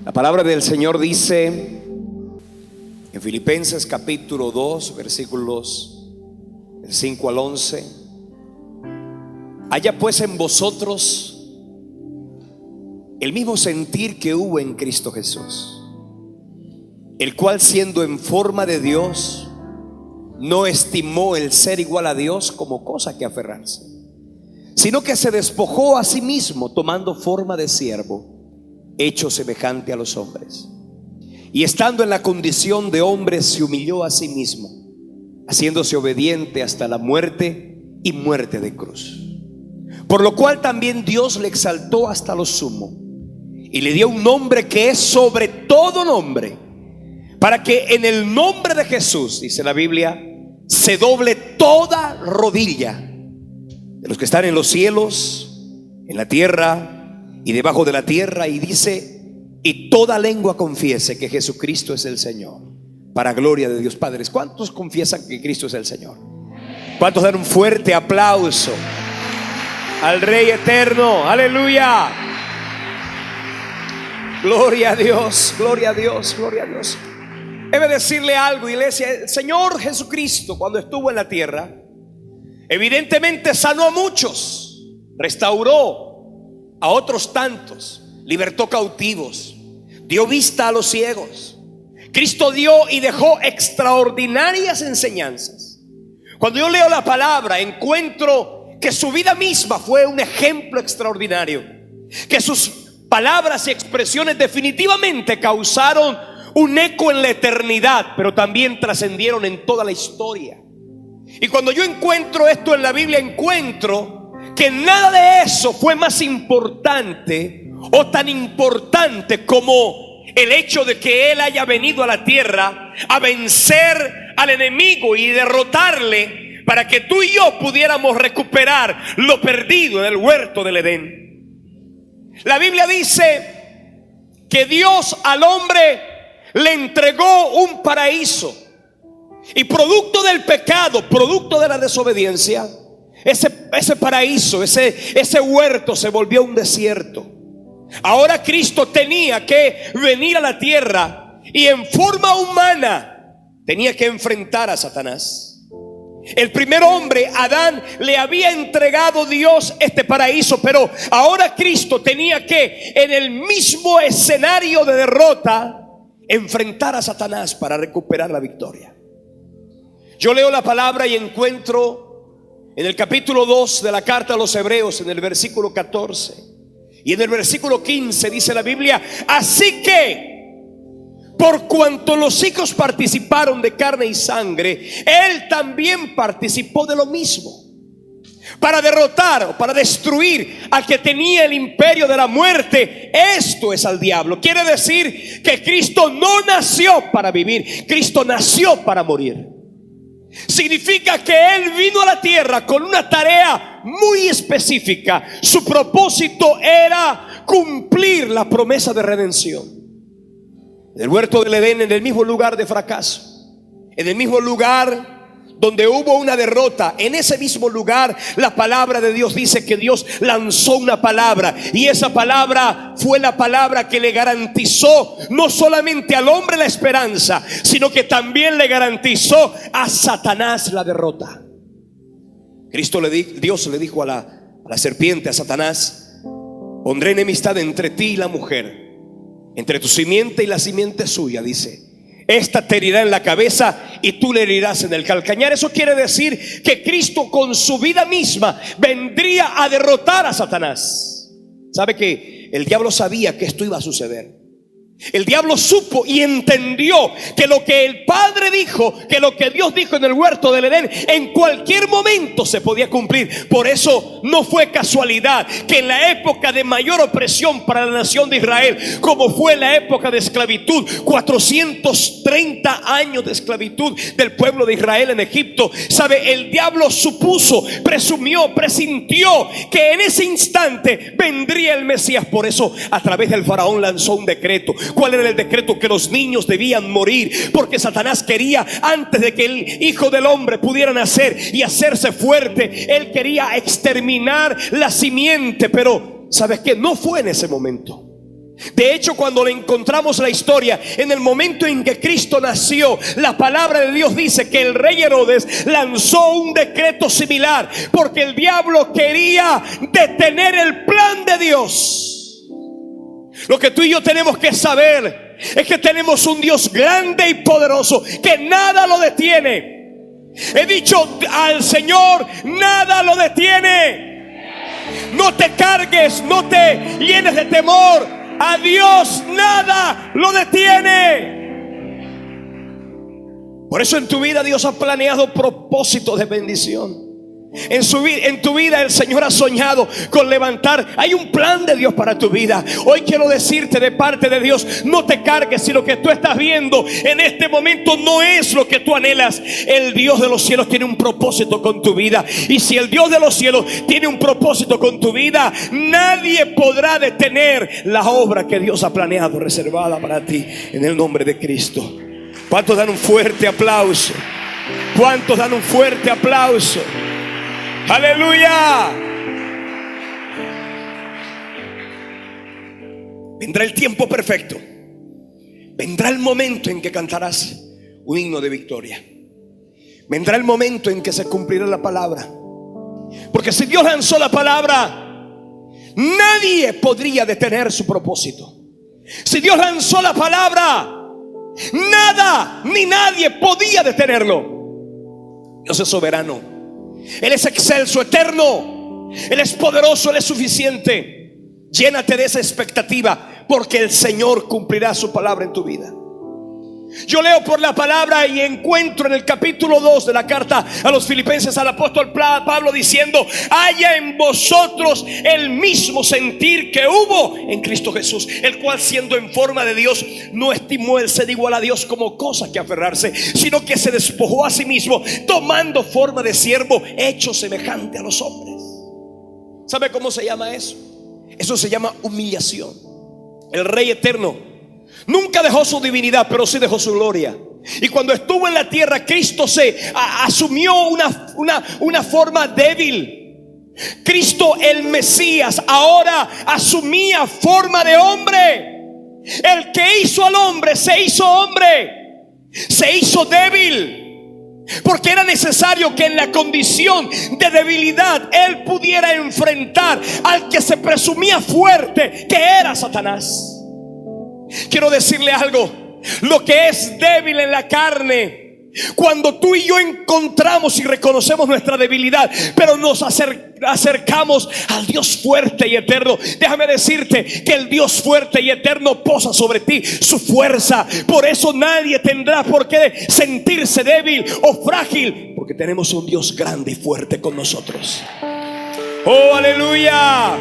La palabra del Señor dice en Filipenses capítulo 2, versículos del 5 al 11: haya pues en vosotros el mismo sentir que hubo en Cristo Jesús, el cual, siendo en forma de Dios, no estimó el ser igual a Dios como cosa que aferrarse, sino que se despojó a sí mismo, tomando forma de siervo, hecho semejante a los hombres, y estando en la condición de hombre, se humilló a sí mismo, haciéndose obediente hasta la muerte y muerte de cruz. Por lo cual también Dios le exaltó hasta lo sumo y le dio un nombre que es sobre todo nombre, para que en el nombre de Jesús, dice la Biblia, se doble toda rodilla de los que están en los cielos, en la tierra y debajo de la tierra, y dice, y toda lengua confiese que Jesucristo es el Señor, para gloria de Dios Padre. ¿Cuántos confiesan que Cristo es el Señor? ¿Cuántos dan un fuerte aplauso al Rey eterno? Aleluya. Gloria a Dios, gloria a Dios, gloria a Dios. Debe decirle algo, iglesia. El Señor Jesucristo, cuando estuvo en la tierra, evidentemente sanó a muchos, restauró a otros tantos, libertó cautivos, dio vista a los ciegos. Cristo dio y dejó extraordinarias enseñanzas. Cuando yo leo la palabra, encuentro que su vida misma fue un ejemplo extraordinario, que sus palabras y expresiones definitivamente causaron un eco en la eternidad, pero también trascendieron en toda la historia. Y cuando yo encuentro esto en la Biblia, encuentro que nada de eso fue más importante o tan importante como el hecho de que Él haya venido a la tierra a vencer al enemigo y derrotarle, para que tú y yo pudiéramos recuperar lo perdido en el huerto del Edén. La Biblia dice que Dios al hombre le entregó un paraíso, y producto del pecado, producto de la desobediencia, ese paraíso, ese huerto se volvió un desierto. Ahora Cristo tenía que venir a la tierra y en forma humana tenía que enfrentar a Satanás. El primer hombre, Adán, le había entregado Dios este paraíso, pero ahora Cristo tenía que, en el mismo escenario de derrota, enfrentar a Satanás para recuperar la victoria. Yo leo la palabra y encuentro en el capítulo 2 de la carta a los Hebreos, en el versículo 14 y en el versículo 15, dice la Biblia: así que, por cuanto los hijos participaron de carne y sangre, Él también participó de lo mismo, para derrotar o para destruir al que tenía el imperio de la muerte, esto es al diablo. Quiere decir que Cristo no nació para vivir, Cristo nació para morir. Significa que Él vino a la tierra con una tarea muy específica. Su propósito era cumplir la promesa de redención. En el huerto del Edén, en el mismo lugar de fracaso, en el mismo lugar donde hubo una derrota, en ese mismo lugar la palabra de Dios dice que Dios lanzó una palabra, y esa palabra fue la palabra que le garantizó no solamente al hombre la esperanza, sino que también le garantizó a Satanás la derrota. Dios le dijo a la serpiente, a Satanás: pondré enemistad entre ti y la mujer, entre tu simiente y la simiente suya, dice. Esta te herirá en la cabeza y tú le herirás en el calcañar. Eso quiere decir que Cristo con su vida misma vendría a derrotar a Satanás. ¿Sabe que el diablo sabía que esto iba a suceder? El diablo supo y entendió que lo que el Padre dijo, que lo que Dios dijo en el huerto del Edén, en cualquier momento se podía cumplir. Por eso no fue casualidad que en la época de mayor opresión para la nación de Israel, como fue la época de esclavitud, 430 años de esclavitud del pueblo de Israel en Egipto, sabe, el diablo supuso, presumió, presintió que en ese instante vendría el Mesías. Por eso a través del faraón lanzó un decreto. ¿Cuál era el decreto? Que los niños debían morir, porque Satanás quería, antes de que el Hijo del Hombre pudiera nacer y hacerse fuerte, él quería exterminar la simiente. Pero ¿sabes qué? No fue en ese momento. De hecho, cuando le encontramos la historia, en el momento en que Cristo nació, la palabra de Dios dice que el rey Herodes lanzó un decreto similar, porque el diablo quería detener el plan de Dios. Lo que tú y yo tenemos que saber es que tenemos un Dios grande y poderoso, que nada lo detiene. He dicho al Señor, nada lo detiene. No te cargues, no te llenes de temor. A Dios nada lo detiene. Por eso en tu vida Dios ha planeado propósitos de bendición. En tu vida el Señor ha soñado con levantar. Hay un plan de Dios para tu vida. Hoy quiero decirte de parte de Dios, no te cargues si lo que tú estás viendo en este momento no es lo que tú anhelas. El Dios de los cielos tiene un propósito con tu vida. Y si el Dios de los cielos tiene un propósito con tu vida, nadie podrá detener la obra que Dios ha planeado, reservada para ti, en el nombre de Cristo. ¿Cuántos dan un fuerte aplauso? ¿Cuántos dan un fuerte aplauso? ¡Aleluya! Vendrá el tiempo perfecto. Vendrá el momento en que cantarás un himno de victoria. Vendrá el momento en que se cumplirá la palabra. Porque si Dios lanzó la palabra, nadie podría detener su propósito. Si Dios lanzó la palabra, nada ni nadie podía detenerlo. Dios es soberano. Él es excelso, eterno. Él es poderoso, Él es suficiente. Llénate de esa expectativa, porque el Señor cumplirá su palabra en tu vida. Yo leo por la palabra y encuentro en el capítulo 2 de la carta a los Filipenses al apóstol Pablo diciendo: haya en vosotros el mismo sentir que hubo en Cristo Jesús, el cual, siendo en forma de Dios, no estimó el ser igual a Dios como cosa que aferrarse, sino que se despojó a sí mismo, tomando forma de siervo, hecho semejante a los hombres. ¿Sabe cómo se llama eso? Eso se llama humillación. El Rey eterno nunca dejó su divinidad, pero sí dejó su gloria. Y cuando estuvo en la tierra, Cristo asumió una forma débil. Cristo, el Mesías, ahora asumía forma de hombre. El que hizo al hombre se hizo hombre, se hizo débil, porque era necesario que en la condición de debilidad Él pudiera enfrentar al que se presumía fuerte, que era Satanás. Quiero decirle algo: lo que es débil en la carne, cuando tú y yo encontramos y reconocemos nuestra debilidad, pero nos acercamos al Dios fuerte y eterno, déjame decirte que el Dios fuerte y eterno posa sobre ti su fuerza. Por eso nadie tendrá por qué sentirse débil o frágil, porque tenemos un Dios grande y fuerte con nosotros. ¡Oh, aleluya!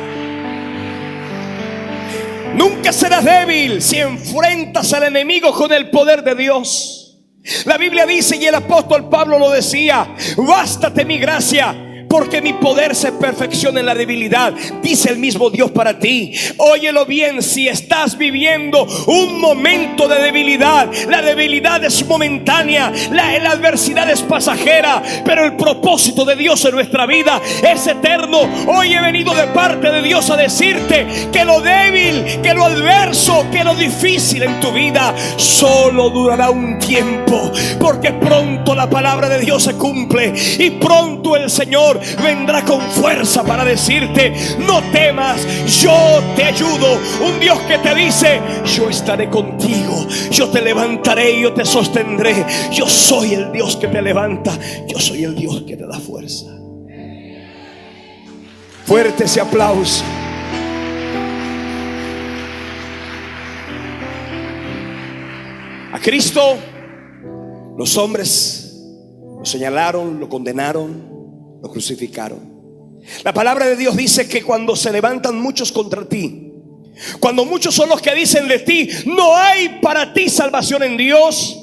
Nunca serás débil si enfrentas al enemigo con el poder de Dios. La Biblia dice, y el apóstol Pablo lo decía: bástate mi gracia, porque mi poder se perfecciona en la debilidad. Dice el mismo Dios para ti. Óyelo bien: si estás viviendo un momento de debilidad, la debilidad es momentánea, la adversidad es pasajera, pero el propósito de Dios en nuestra vida es eterno. Hoy he venido de parte de Dios a decirte que lo débil, que lo adverso, que lo difícil en tu vida solo durará un tiempo, porque pronto la palabra de Dios se cumple y pronto el Señor vendrá con fuerza para decirte: no temas, yo te ayudo. Un Dios que te dice: yo estaré contigo, yo te levantaré y yo te sostendré. Yo soy el Dios que te levanta, yo soy el Dios que te da fuerza. Fuerte ese aplauso. A Cristo los hombres lo señalaron, lo condenaron, lo crucificaron. La palabra de Dios dice que cuando se levantan muchos contra ti, cuando muchos son los que dicen de ti: no hay para ti salvación en Dios,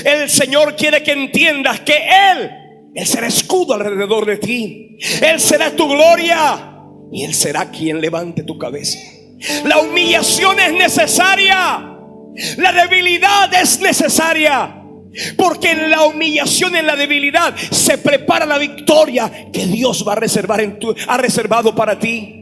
el Señor quiere que entiendas que Él será escudo alrededor de ti. Él será tu gloria y Él será quien levante tu cabeza. La humillación es necesaria, la debilidad es necesaria, porque en la humillación, en la debilidad, se prepara la victoria que Dios va a reservar ha reservado para ti.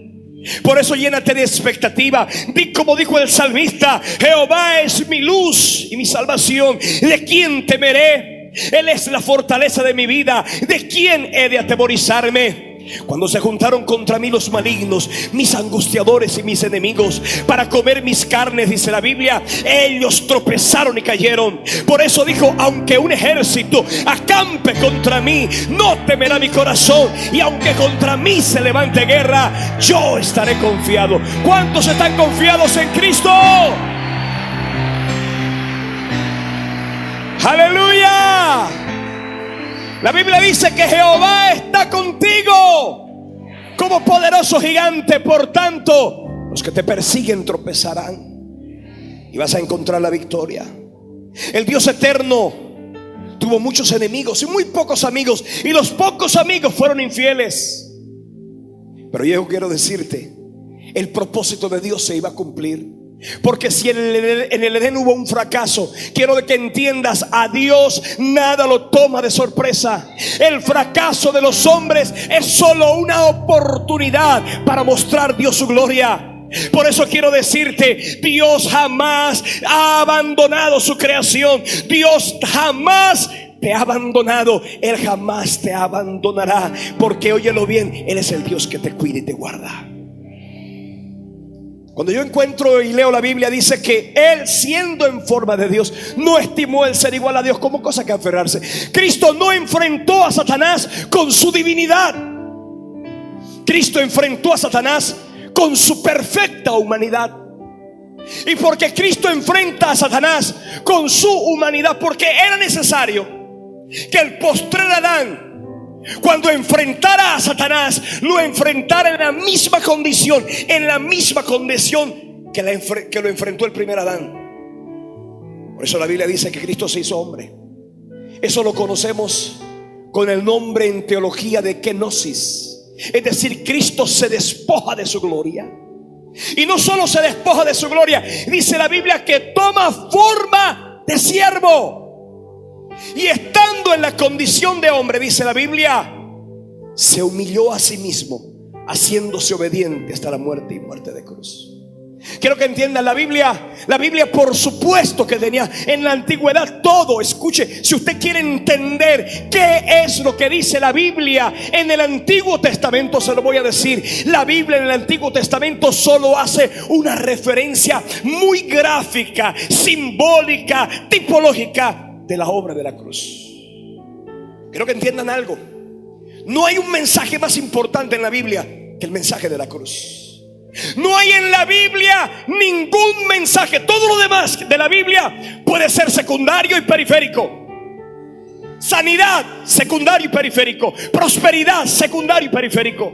Por eso llénate de expectativa. Di como dijo el salmista: Jehová es mi luz y mi salvación. ¿De quién temeré? Él es la fortaleza de mi vida. ¿De quién he de atemorizarme? Cuando se juntaron contra mí los malignos, mis angustiadores y mis enemigos, para comer mis carnes, dice la Biblia, ellos tropezaron y cayeron. Por eso dijo: aunque un ejército acampe contra mí, no temerá mi corazón. Y aunque contra mí se levante guerra, yo estaré confiado. ¿Cuántos están confiados en Cristo? ¡Aleluya! La Biblia dice que Jehová está contigo como poderoso gigante. Por tanto, los que te persiguen tropezarán y vas a encontrar la victoria. El Dios eterno tuvo muchos enemigos y muy pocos amigos, y los pocos amigos fueron infieles. Pero yo quiero decirte, el propósito de Dios se iba a cumplir. Porque si en el Edén hubo un fracaso, quiero que entiendas: a Dios nada lo toma de sorpresa. El fracaso de los hombres es solo una oportunidad para mostrar Dios su gloria. Por eso quiero decirte: Dios jamás ha abandonado su creación. Dios jamás te ha abandonado. Él jamás te abandonará. Porque óyelo bien, Él es el Dios que te cuida y te guarda. Cuando yo encuentro y leo la Biblia, dice que Él, siendo en forma de Dios, no estimó el ser igual a Dios como cosa que aferrarse. Cristo no enfrentó a Satanás con su divinidad. Cristo enfrentó a Satanás con su perfecta humanidad. Y porque Cristo enfrenta a Satanás con su humanidad, porque era necesario que el postrer Adán, cuando enfrentara a Satanás, lo enfrentara en la misma condición, que lo enfrentó el primer Adán. Por eso la Biblia dice que Cristo se hizo hombre. Eso lo conocemos con el nombre en teología de kenosis. Es decir, Cristo se despoja de su gloria. Y no solo se despoja de su gloria, dice la Biblia que toma forma de siervo. Y estando en la condición de hombre, dice la Biblia, se humilló a sí mismo, haciéndose obediente hasta la muerte y muerte de cruz. Quiero que entiendan, la Biblia por supuesto que tenía en la antigüedad todo. Escuche, si usted quiere entender qué es lo que dice la Biblia en el Antiguo Testamento, se lo voy a decir. La Biblia en el Antiguo Testamento solo hace una referencia muy gráfica, simbólica, tipológica de la obra de la cruz. Quiero que entiendan algo: no hay un mensaje más importante en la Biblia que el mensaje de la cruz. No hay en la Biblia ningún mensaje. Todo lo demás de la Biblia puede ser secundario y periférico. Sanidad, secundario y periférico. Prosperidad, secundario y periférico.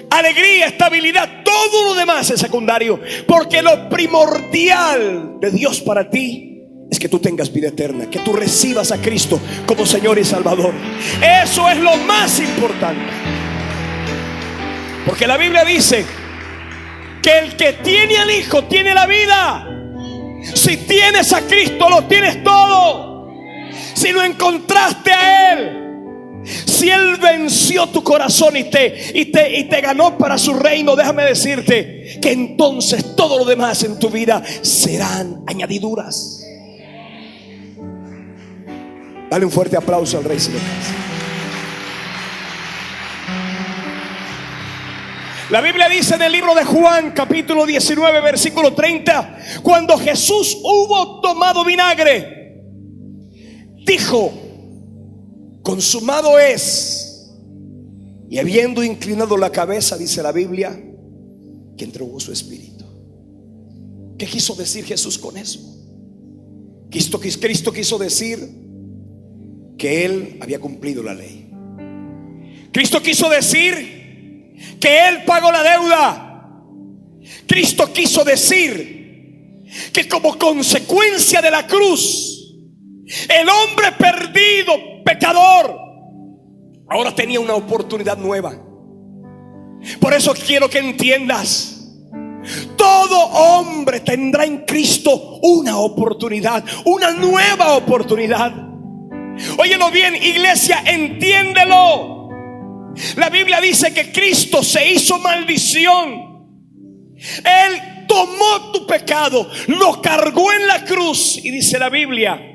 Alegría, estabilidad, todo lo demás es secundario. Porque lo primordial de Dios para ti es que tú tengas vida eterna, que tú recibas a Cristo como Señor y Salvador. Eso es lo más importante. Porque la Biblia dice que el que tiene al Hijo tiene la vida. Si tienes a Cristo, lo tienes todo. Si lo encontraste a Él, si Él venció tu corazón y te ganó para su reino, déjame decirte que entonces todo lo demás en tu vida serán añadiduras. Dale un fuerte aplauso al Rey Celestial. La Biblia dice en el libro de Juan, capítulo 19, versículo 30, cuando Jesús hubo tomado vinagre, dijo: consumado es. Y habiendo inclinado la cabeza, dice la Biblia, que entregó su espíritu. ¿Qué quiso decir Jesús con eso? Cristo quiso decir que Él había cumplido la ley. Cristo quiso decir que Él pagó la deuda. Cristo quiso decir que como consecuencia de la cruz, el hombre perdido, pecador, ahora tenía una oportunidad nueva. Por eso quiero que entiendas: todo hombre tendrá en Cristo una oportunidad, una nueva oportunidad. Óyelo bien, iglesia, entiéndelo. La Biblia dice que Cristo se hizo maldición. Él tomó tu pecado, lo cargó en la cruz, y dice la Biblia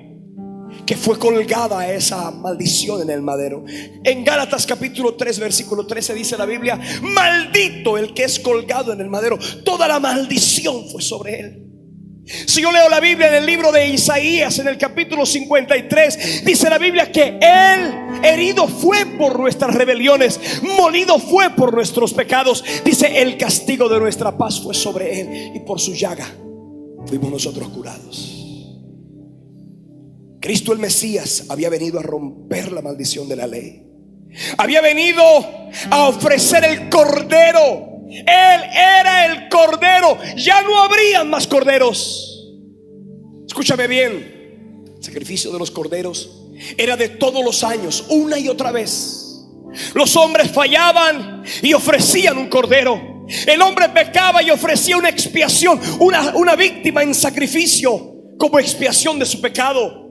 que fue colgada esa maldición en el madero. En Gálatas capítulo 3 versículo 13 dice la Biblia: maldito el que es colgado en el madero. Toda la maldición fue sobre él. Si yo leo la Biblia en el libro de Isaías, en el capítulo 53, dice la Biblia que Él herido fue por nuestras rebeliones, molido fue por nuestros pecados. Dice: el castigo de nuestra paz fue sobre Él, y por su llaga fuimos nosotros curados. Cristo el Mesías había venido a romper la maldición de la ley. Había venido a ofrecer el cordero. Él era el cordero. Ya no habrían más corderos. Escúchame bien. El sacrificio de los corderos era de todos los años, una y otra vez. Los hombres fallaban y ofrecían un cordero. El hombre pecaba y ofrecía una expiación, una víctima en sacrificio como expiación de su pecado.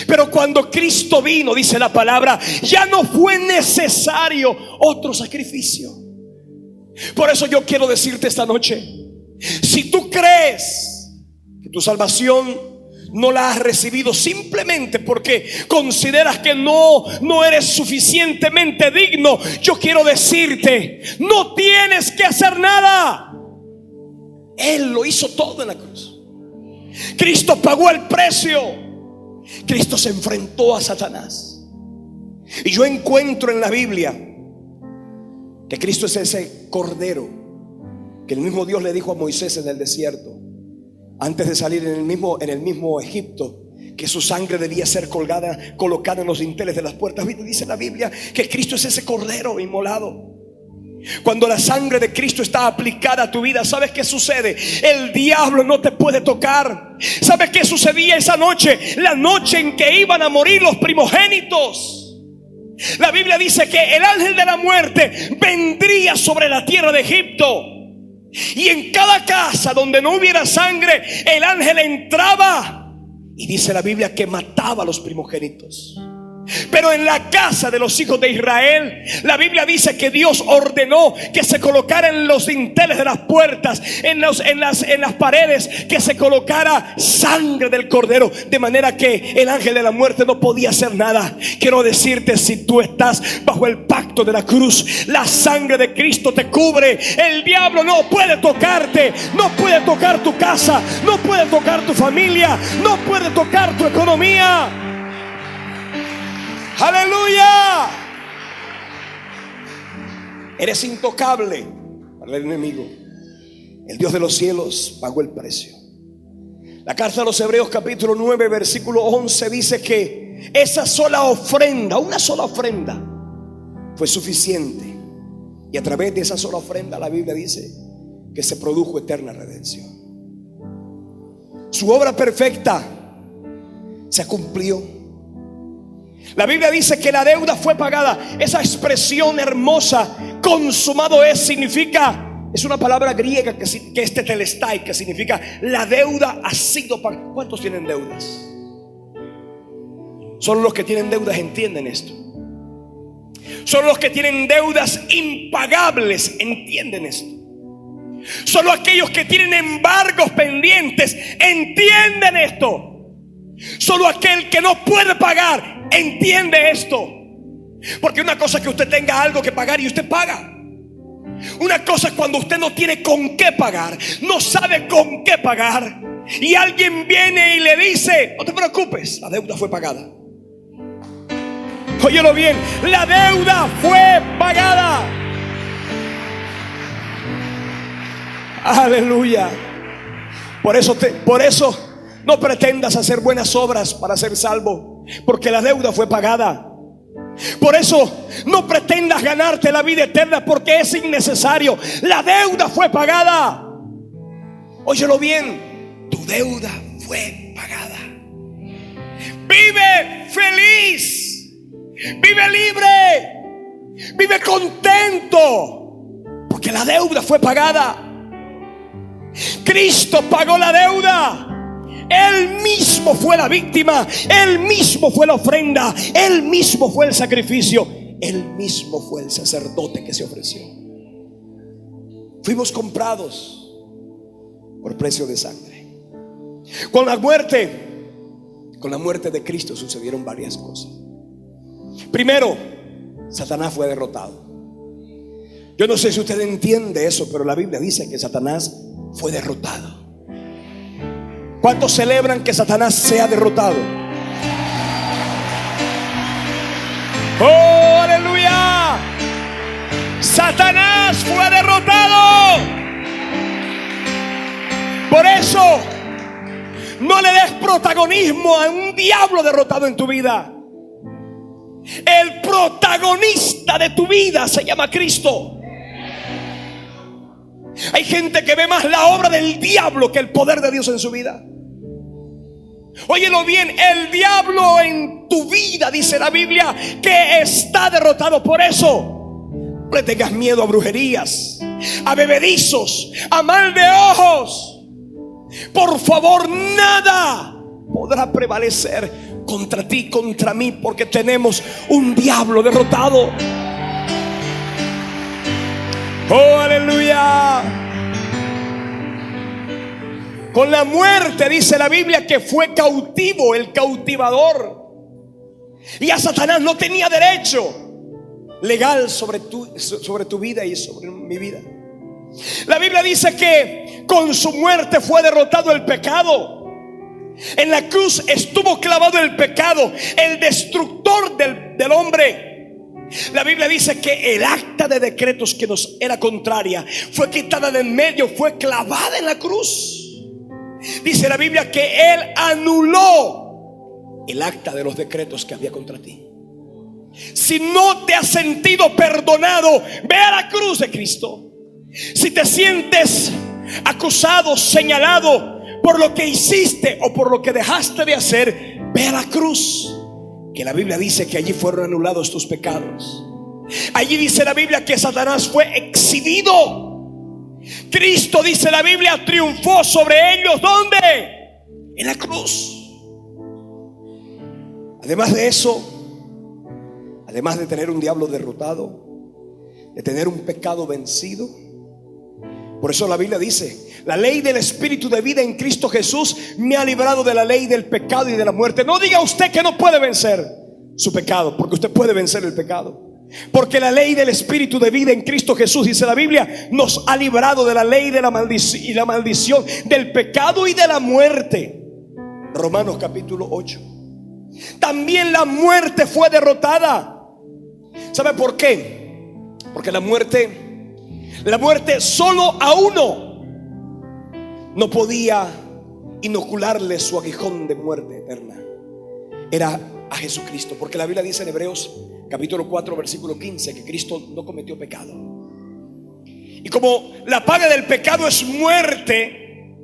Pero cuando Cristo vino, dice la palabra, ya no fue necesario otro sacrificio. Por eso yo quiero decirte esta noche: si tú crees que tu salvación no la has recibido simplemente porque consideras que no eres suficientemente digno, yo quiero decirte: no tienes que hacer nada. Él lo hizo todo en la cruz. Cristo pagó el precio. Cristo se enfrentó a Satanás. Y yo encuentro en la Biblia que Cristo es ese cordero que el mismo Dios le dijo a Moisés en el desierto, antes de salir en el mismo Egipto, que su sangre debía ser colocada en los dinteles de las puertas. Dice la Biblia que Cristo es ese cordero inmolado. Cuando la sangre de Cristo está aplicada a tu vida, ¿sabes qué sucede? El diablo no te puede tocar. ¿Sabes qué sucedía esa noche? La noche en que iban a morir los primogénitos. La Biblia dice que el ángel de la muerte vendría sobre la tierra de Egipto, y en cada casa donde no hubiera sangre, el ángel entraba, y dice la Biblia que mataba a los primogénitos. Pero en la casa de los hijos de Israel, la Biblia dice que Dios ordenó que se colocara en los dinteles de las puertas, en las paredes, que se colocara sangre del cordero, de manera que el ángel de la muerte no podía hacer nada. Quiero decirte: si tú estás bajo el pacto de la cruz, la sangre de Cristo te cubre. El diablo no puede tocarte, no puede tocar tu casa, no puede tocar tu familia, no puede tocar tu economía. ¡Aleluya! Eres intocable para el enemigo. El Dios de los cielos pagó el precio. La carta a los Hebreos capítulo 9 versículo 11 dice que esa sola ofrenda, una sola ofrenda, fue suficiente. Y a través de esa sola ofrenda, la Biblia dice que se produjo eterna redención. Su obra perfecta se cumplió. La Biblia dice que la deuda fue pagada. Esa expresión hermosa, consumado es, es una palabra griega que es tetelestai, que significa la deuda ha sido pagada. ¿Cuántos tienen deudas? Solo los que tienen deudas entienden esto. Solo los que tienen deudas impagables entienden esto. Solo aquellos que tienen embargos pendientes entienden esto. Solo aquel que no puede pagar entiende esto. Porque una cosa es que usted tenga algo que pagar y usted paga. Una cosa es cuando usted no tiene con qué pagar, no sabe con qué pagar, y alguien viene y le dice: no te preocupes, la deuda fue pagada. Óyelo bien, la deuda fue pagada. Aleluya. Por eso no pretendas hacer buenas obras para ser salvo, porque la deuda fue pagada. Por eso no pretendas ganarte la vida eterna, porque es innecesario. La deuda fue pagada. Óyelo bien, tu deuda fue pagada. Vive feliz, vive libre, vive contento, porque la deuda fue pagada. Cristo pagó la deuda. Él mismo fue la víctima, Él mismo fue la ofrenda, Él mismo fue el sacrificio. Él mismo fue el sacerdote que se ofreció. Fuimos comprados por precio de sangre. Con la muerte de Cristo sucedieron varias cosas. Primero, Satanás fue derrotado. Yo no sé si usted entiende eso, pero la Biblia dice que Satanás fue derrotado. ¿Cuántos celebran que Satanás sea derrotado? ¡Oh, aleluya! Satanás fue derrotado. Por eso, no le des protagonismo a un diablo derrotado en tu vida. El protagonista de tu vida se llama Cristo. Hay gente que ve más la obra del diablo que el poder de Dios en su vida. Óyelo bien, el diablo en tu vida, dice la Biblia, que está derrotado. Por eso, no le tengas miedo a brujerías, a bebedizos, a mal de ojos. Por favor, nada podrá prevalecer contra ti, contra mí, porque tenemos un diablo derrotado. Oh, aleluya. Con la muerte dice la Biblia que fue cautivo el cautivador. Y a Satanás no tenía derecho legal sobre tu vida y sobre mi vida. La Biblia dice que con su muerte fue derrotado el pecado. En la cruz estuvo clavado el pecado, el destructor del hombre. La Biblia dice que el acta de decretos que nos era contraria fue quitada de en medio, fue clavada en la cruz. Dice la Biblia que Él anuló el acta de los decretos que había contra ti. Si no te has sentido perdonado, ve a la cruz de Cristo. Si te sientes acusado, señalado por lo que hiciste o por lo que dejaste de hacer, ve a la cruz, que la Biblia dice que allí fueron anulados tus pecados. Allí dice la Biblia que Satanás fue exhibido. Cristo, dice la Biblia, triunfó sobre ellos. ¿Dónde? En la cruz. Además de eso, además de tener un diablo derrotado, de tener un pecado vencido, por eso la Biblia dice: la ley del Espíritu de vida en Cristo Jesús me ha librado de la ley del pecado y de la muerte. No diga usted que no puede vencer su pecado, porque usted puede vencer el pecado. Porque la ley del Espíritu de vida en Cristo Jesús, dice la Biblia, nos ha librado de la ley de la maldición, del pecado y de la muerte. Romanos capítulo 8. También la muerte fue derrotada. ¿Sabe por qué? Porque la muerte solo a uno no podía inocularle su aguijón de muerte eterna. Era a Jesucristo. Porque la Biblia dice en Hebreos capítulo 4 versículo 15 que Cristo no cometió pecado. Y como la paga del pecado es muerte,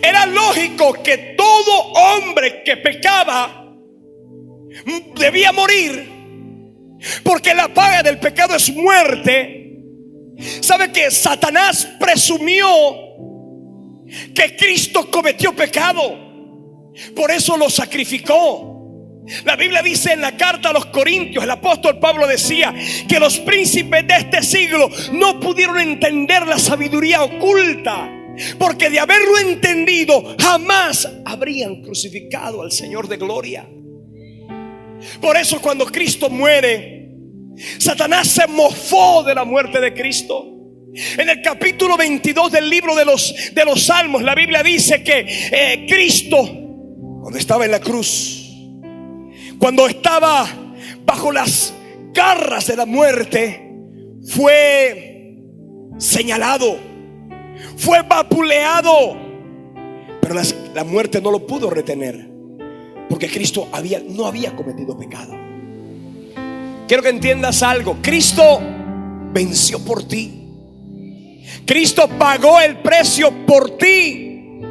era lógico que todo hombre que pecaba debía morir. Porque la paga del pecado es muerte. ¿Sabe que Satanás presumió que Cristo cometió pecado? Por eso lo sacrificó. La Biblia dice en la carta a los Corintios, el apóstol Pablo decía que los príncipes de este siglo no pudieron entender la sabiduría oculta, porque de haberlo entendido jamás habrían crucificado al Señor de gloria. Por eso cuando Cristo muere, Satanás se mofó de la muerte de Cristo. En el capítulo 22 del libro de los Salmos, la Biblia dice que Cristo, cuando estaba en la cruz, cuando estaba bajo las garras de la muerte, fue señalado, fue vapuleado, pero la muerte no lo pudo retener, porque Cristo no había cometido pecado. Quiero que entiendas algo: Cristo venció por ti. Cristo pagó el precio por ti.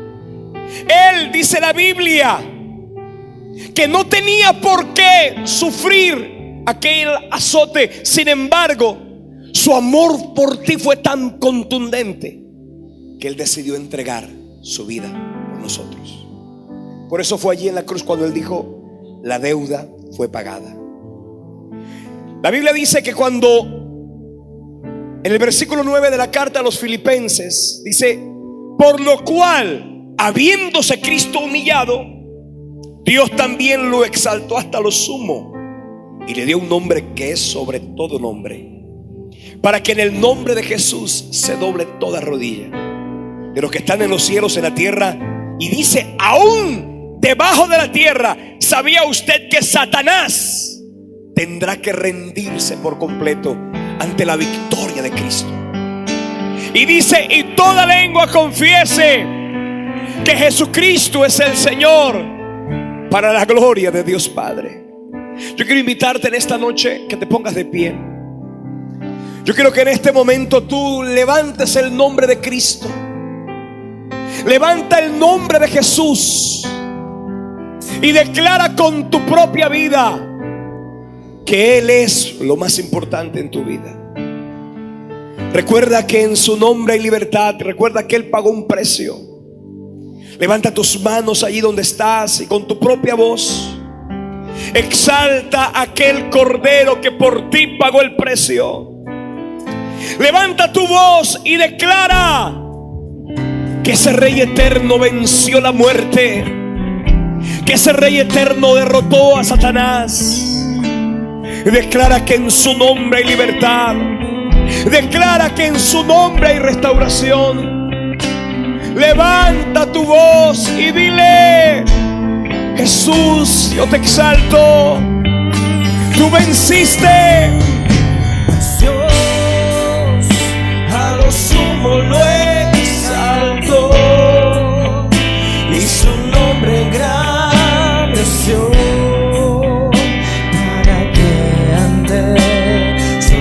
Él, dice la Biblia, que no tenía por qué sufrir aquel azote. Sin embargo, su amor por ti fue tan contundente que Él decidió entregar su vida por nosotros. Por eso fue allí en la cruz cuando Él dijo: la deuda fue pagada. La Biblia dice que cuando en el versículo 9 de la carta a los Filipenses dice: por lo cual, habiéndose Cristo humillado, Dios también lo exaltó hasta lo sumo y le dio un nombre que es sobre todo nombre, para que en el nombre de Jesús se doble toda rodilla de los que están en los cielos, en la tierra. Y dice: aún debajo de la tierra. ¿Sabía usted que Satanás tendrá que rendirse por completo ante la victoria de Cristo? Y dice: y toda lengua confiese que Jesucristo es el Señor, para la gloria de Dios Padre. Yo quiero invitarte en esta noche que te pongas de pie. Yo quiero que en este momento tú levantes el nombre de Cristo. Levanta el nombre de Jesús y declara con tu propia vida que Él es lo más importante en tu vida. Recuerda que en su nombre hay libertad. Recuerda que Él pagó un precio. Levanta tus manos allí donde estás y con tu propia voz exalta a aquel cordero que por ti pagó el precio. Levanta tu voz y declara que ese Rey eterno venció la muerte, que ese Rey eterno derrotó a Satanás. Declara que en su nombre hay libertad. Declara que en su nombre hay restauración. Levanta tu voz y dile: Jesús, yo te exalto. Tú venciste. Dios, a lo sumo lo exaltó y su nombre engrandeció, para que ante su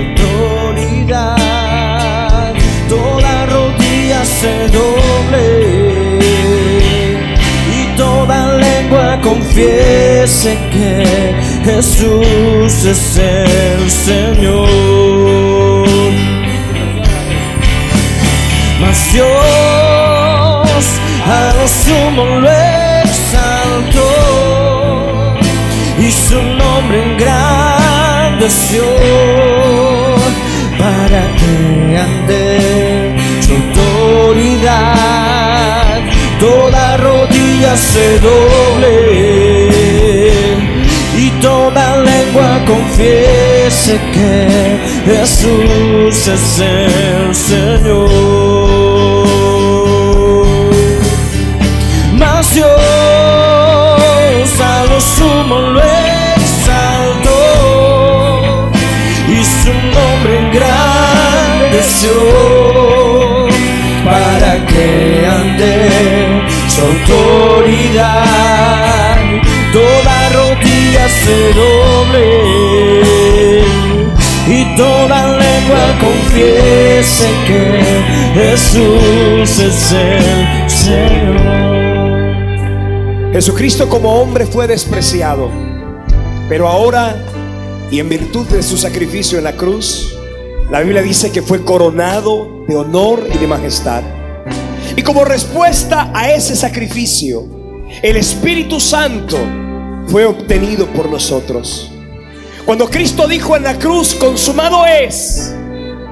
autoridad toda rodilla se doble y toda lengua confiese que Jesús es el Señor. Mas Dios a lo sumo lo exaltó y su nombre engrandeció, para que ante su autoridad toda rodilla se doble y toda lengua confiese que Jesús es el Señor. Mas Dios a lo sumo lo exaltó y su nombre engrandeció, para que ante su autoridad toda rodilla se doble y toda lengua confiese que Jesús es el Señor. Jesucristo como hombre fue despreciado, pero ahora, y en virtud de su sacrificio en la cruz, la Biblia dice que fue coronado de honor y de majestad. Y como respuesta a ese sacrificio, el Espíritu Santo fue obtenido por nosotros. Cuando Cristo dijo en la cruz: consumado es,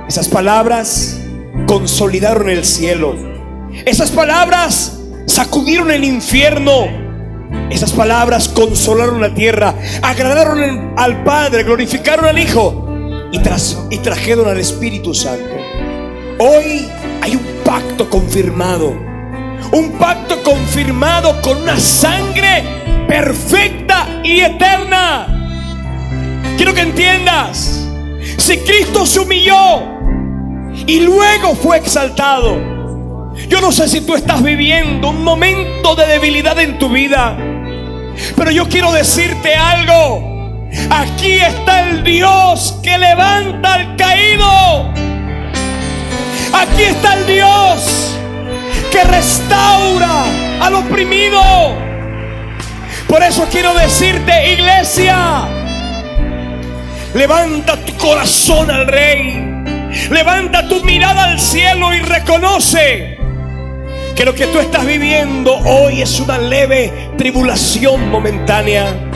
esas palabras consolidaron el cielo. Esas palabras sacudieron el infierno. Esas palabras consolaron la tierra, agradaron al Padre, glorificaron al Hijo y trajeron al Espíritu Santo. Hoy hay un pacto confirmado. Un pacto confirmado con una sangre perfecta y eterna. Quiero que entiendas: si Cristo se humilló y luego fue exaltado, yo no sé si tú estás viviendo un momento de debilidad en tu vida, pero yo quiero decirte algo. Aquí está el Dios que levanta al caído. Aquí está el Dios que restaura al oprimido. Por eso quiero decirte, iglesia, levanta tu corazón al Rey. Levanta tu mirada al cielo y reconoce que lo que tú estás viviendo hoy es una leve tribulación momentánea.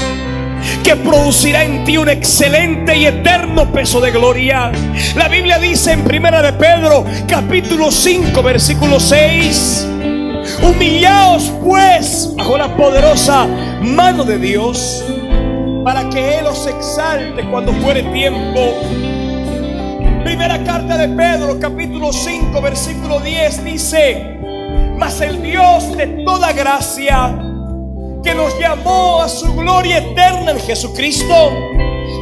que producirá en ti un excelente y eterno peso de gloria. La Biblia dice en 1 de Pedro capítulo 5 versículo 6: humillaos pues bajo la poderosa mano de Dios, para que Él os exalte cuando fuere tiempo. Primera carta de Pedro capítulo 5 versículo 10 dice: mas el Dios de toda gracia, que nos llamó a su gloria eterna en Jesucristo,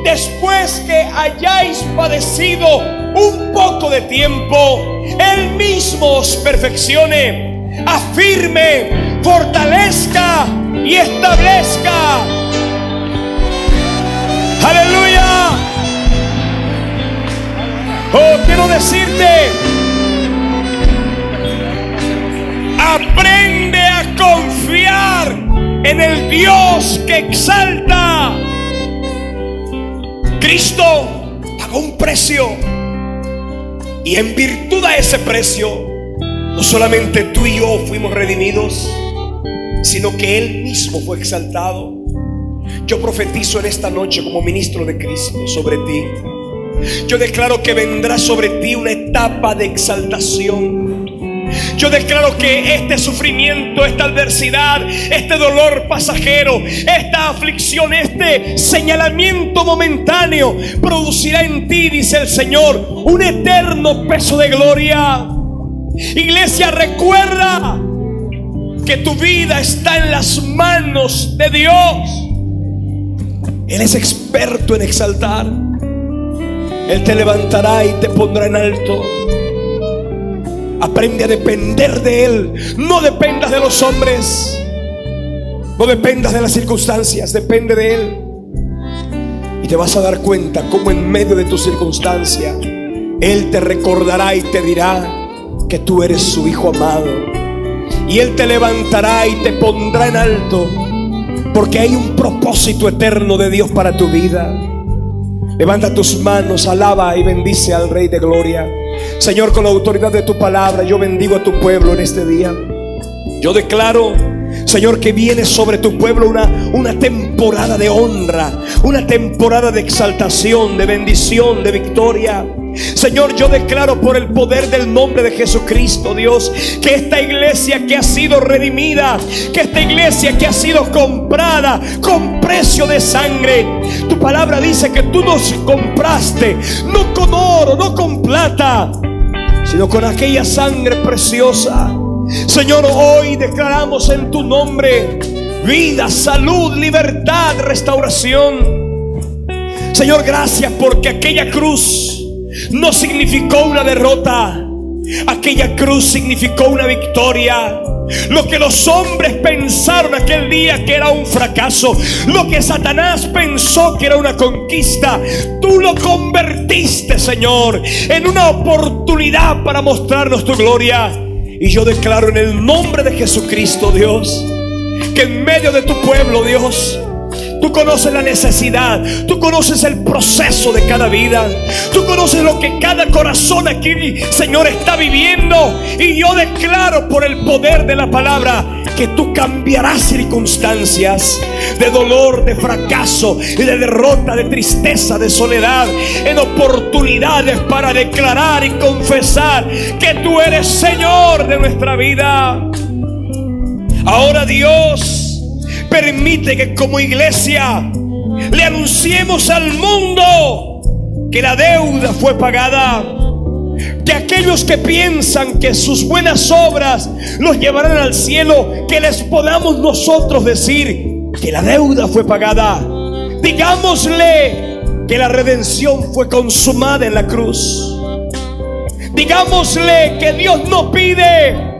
después que hayáis padecido un poco de tiempo, Él mismo os perfeccione, afirme, fortalezca y establezca. Aleluya. Oh, quiero decirte, aprende a confiar en el Dios que exalta. Cristo pagó un precio, y en virtud a ese precio, no solamente tú y yo fuimos redimidos, sino que Él mismo fue exaltado. Yo profetizo en esta noche como ministro de Cristo sobre ti. Yo declaro que vendrá sobre ti una etapa de exaltación. Yo declaro que este sufrimiento, esta adversidad, este dolor pasajero, esta aflicción, este señalamiento momentáneo producirá en ti, dice el Señor, un eterno peso de gloria. Iglesia, recuerda que tu vida está en las manos de Dios. Él es experto en exaltar. Él te levantará y te pondrá en alto. Aprende a depender de Él. No dependas de los hombres, no dependas de las circunstancias, depende de Él. Y te vas a dar cuenta cómo en medio de tu circunstancia Él te recordará y te dirá que tú eres su hijo amado. Y Él te levantará y te pondrá en alto, porque hay un propósito eterno de Dios para tu vida. Levanta tus manos, alaba y bendice al Rey de Gloria. Señor, con la autoridad de tu palabra, yo bendigo a tu pueblo en este día. Yo declaro, Señor, que viene sobre tu pueblo una temporada de honra, una temporada de exaltación, de bendición, de victoria. Señor, yo declaro por el poder del nombre de Jesucristo, Dios, que esta iglesia que ha sido redimida, que esta iglesia que ha sido comprada con precio de sangre, tu palabra dice que tú nos compraste no con oro, no con plata, sino con aquella sangre preciosa. Señor, hoy declaramos en tu nombre vida, salud, libertad, restauración. Señor, gracias porque aquella cruz no significó una derrota. Aquella cruz significó una victoria. Lo que los hombres pensaron aquel día que era un fracaso, lo que Satanás pensó que era una conquista, tú lo convertiste, Señor, en una oportunidad para mostrarnos tu gloria. Y yo declaro en el nombre de Jesucristo, Dios, que en medio de tu pueblo, Dios, tú conoces la necesidad, tú conoces el proceso de cada vida, tú conoces lo que cada corazón aquí, Señor, está viviendo. Y yo declaro por el poder de la palabra que tú cambiarás circunstancias de dolor, de fracaso y de derrota, de tristeza, de soledad, en oportunidades para declarar y confesar que tú eres Señor de nuestra vida. Ahora, Dios, permite que como iglesia le anunciemos al mundo que la deuda fue pagada. Que aquellos que piensan que sus buenas obras los llevarán al cielo, que les podamos nosotros decir que la deuda fue pagada. Digámosle que la redención fue consumada en la cruz. Digámosle que Dios no pide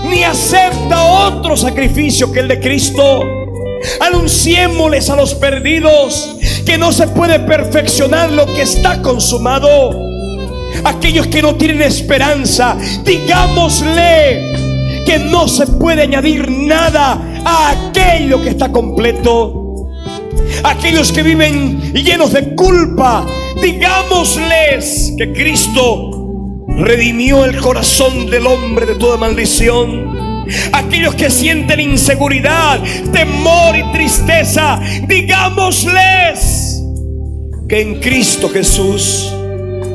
ni acepta otro sacrificio que el de Cristo. Anunciémosles a los perdidos que no se puede perfeccionar lo que está consumado. Aquellos que no tienen esperanza, digámosle que no se puede añadir nada a aquello que está completo. Aquellos que viven llenos de culpa, digámosles que Cristo redimió el corazón del hombre de toda maldición. Aquellos que sienten inseguridad, temor y tristeza, digámosles que en Cristo Jesús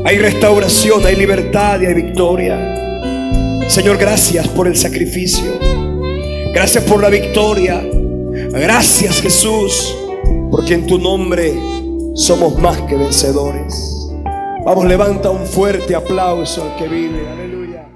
hay restauración, hay libertad y hay victoria. Señor, gracias por el sacrificio. Gracias por la victoria. Gracias, Jesús, porque en tu nombre somos más que vencedores. Vamos, levanta un fuerte aplauso al que vive. Aleluya.